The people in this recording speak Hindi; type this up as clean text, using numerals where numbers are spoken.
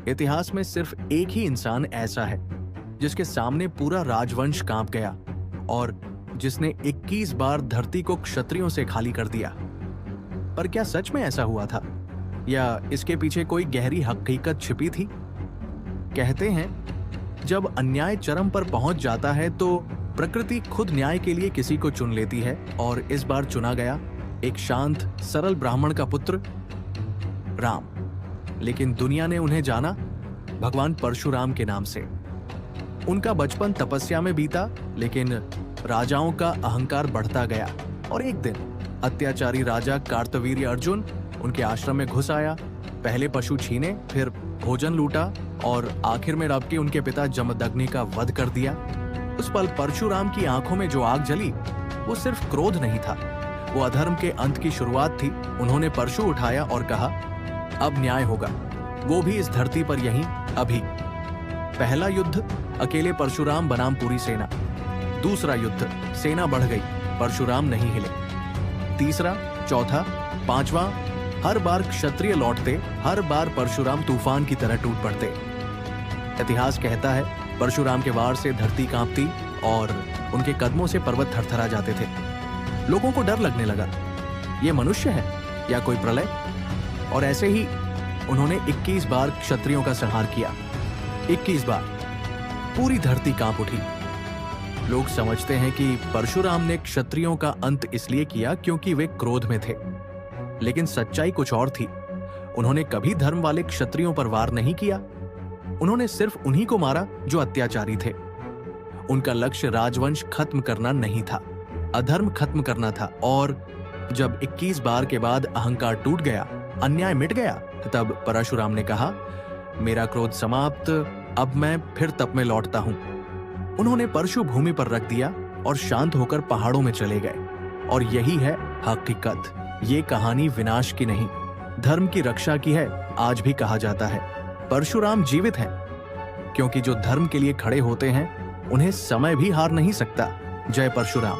इतिहास में सिर्फ एक ही इंसान ऐसा है जिसके सामने पूरा राजवंश कांप गया और जिसने 21 बार धरती को क्षत्रियों से खाली कर दिया। पर क्या सच में ऐसा हुआ था या इसके पीछे कोई गहरी हकीकत छिपी थी? कहते हैं जब अन्याय चरम पर पहुंच जाता है तो प्रकृति खुद न्याय के लिए किसी को चुन लेती है और इस बार चुना गया एक शांत सरल ब्राह्मण का पुत्र राम। लेकिन दुनिया ने उन्हें जाना भगवान परशुराम के नाम से। उनका बचपन तपस्या में बीता, लेकिन राजाओं का अहंकार बढ़ता गया और एक दिन अत्याचारी राजा कार्तवीर्य अर्जुन उनके आश्रम में घुस आया। पहले पशु छीने, फिर भोजन लूटा और आखिर में रब के उनके पिता जमदग्नि का वध कर दिया। उस पल परशुराम की आंखों में जो आग जली वो सिर्फ क्रोध नहीं था, वो अधर्म के अंत की शुरुआत थी। उन्होंने परशु उठाया और कहा, अब न्याय होगा, वो भी इस धरती पर यहीं अभी। पहला युद्ध, अकेले परशुराम बनाम पूरी सेना। दूसरा युद्ध, सेना बढ़ गई, परशुराम नहीं हिले। तीसरा, चौथा, पांचवा, हर बार क्षत्रिय लौटते, हर बार परशुराम तूफान की तरह टूट पड़ते। इतिहास कहता है परशुराम के वार से धरती कांपती और उनके कदमों से पर्वत थरथरा जाते थे। लोगों को डर लगने लगा, ये मनुष्य है या कोई प्रलय? और ऐसे ही उन्होंने 21 बार क्षत्रियों का संहार किया। 21 बार पूरी धरती कांप उठी। लोग समझते हैं कि परशुराम ने क्षत्रियों का अंत इसलिए किया क्योंकि वे क्रोध में थे, लेकिन सच्चाई कुछ और थी। उन्होंने कभी धर्म वाले क्षत्रियों पर वार नहीं किया। उन्होंने सिर्फ उन्हीं को मारा जो अत्याचारी थे। उनका लक्ष्य राजवंश खत्म करना नहीं था, अधर्म खत्म करना था। और जब 21 बार के बाद अहंकार टूट गया, अन्याय मिट गया, तब परशुराम ने कहा, मेरा क्रोध समाप्त, अब मैं फिर तप में लौटता हूं। उन्होंने परशु भूमि पर रख दिया और शांत होकर पहाड़ों में चले गए। और यही है हकीकत। ये कहानी विनाश की नहीं, धर्म की रक्षा की है। आज भी कहा जाता है परशुराम जीवित हैं, क्योंकि जो धर्म के लिए खड़े होते हैं उन्हें समय भी हार नहीं सकता। जय परशुराम।